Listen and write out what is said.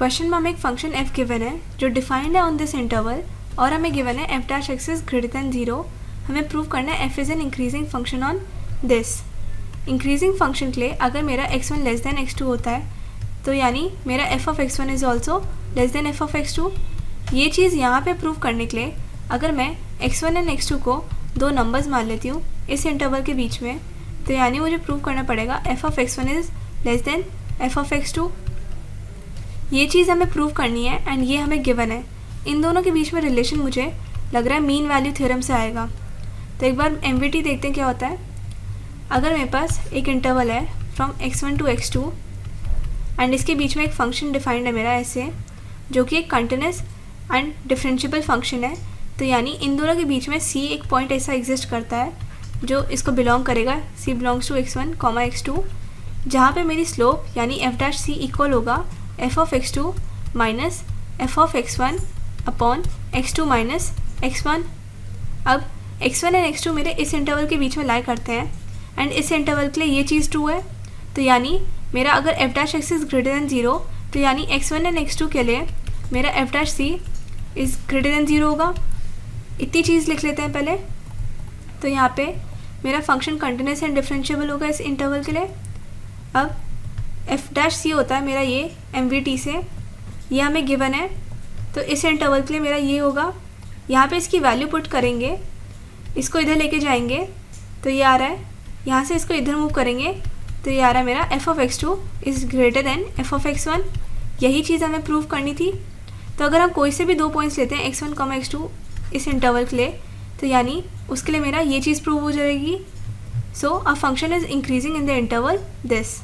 Question में हमें एक फंक्शन f गिवन है जो डिफाइंड है ऑन दिस इंटरवल और हमें गिवन है f dash x is greater than 0। हमें प्रूव करना है f is an increasing function on this. Increasing function के लिए अगर मेरा x1 लेस देन x2 होता है तो यानी मेरा f of x1 is also less than f of x2। ये चीज़ यहाँ पे प्रूव करने के लिए अगर मैं x1 एंड x2 को दो नंबर्स मान लेती हूँ इस इंटरवल के बीच में, तो यानी मुझे प्रूव करना पड़ेगा f of x1 is less than f of x2। ये चीज़ हमें प्रूव करनी है एंड ये हमें गिवन है। इन दोनों के बीच में रिलेशन मुझे लग रहा है मीन वैल्यू थ्योरम से आएगा। तो एक बार MVT देखते हैं क्या होता है। अगर मेरे पास एक इंटरवल है from x1 to x2 and इसके बीच में एक फंक्शन डिफाइंड है मेरा ऐसे, जो कि एक कंटिन्यूस एंड डिफरेंशिएबल फंक्शन है, तो यानी इन दोनों के बीच में C एक पॉइंट ऐसा एग्जिस्ट करता है जो इसको बिलोंग करेगा, C belongs to x1, x2, जहाँ पे मेरी स्लोप यानी f डैश C इक्वल होगा f of x2 minus f of x1 upon x2 minus x1। अब x1 एंड x2 मेरे इस इंटरवल के बीच में लाई करते हैं एंड इस इंटरवल के लिए ये चीज़ ट्रू है, तो यानी मेरा अगर f dash x is greater than 0 तो यानी x1 एंड x2 के लिए मेरा f dash C is greater than 0 होगा। इतनी चीज़ लिख लेते हैं पहले। तो यहाँ पे मेरा फंक्शन कंटिन्यूस एंड डिफरेंशिएबल होगा इस इंटरवल के लिए। अब f डैश C होता है मेरा ये MVT से, ये हमें गिवन है, तो इस इंटरवल के लिए मेरा ये होगा। यहाँ पे इसकी वैल्यू पुट करेंगे, इसको इधर लेके जाएंगे तो ये आ रहा है, यहाँ से इसको इधर मूव करेंगे तो ये आ रहा है मेरा f of x2 is greater than f of x1। यही चीज़ हमें प्रूव करनी थी। तो अगर हम कोई से भी दो पॉइंट्स लेते हैं x1, x2 इस इंटरवल के लिए, तो यानी उसके लिए मेरा ये चीज़ प्रूव हो जाएगी। So a function is increasing in the interval this.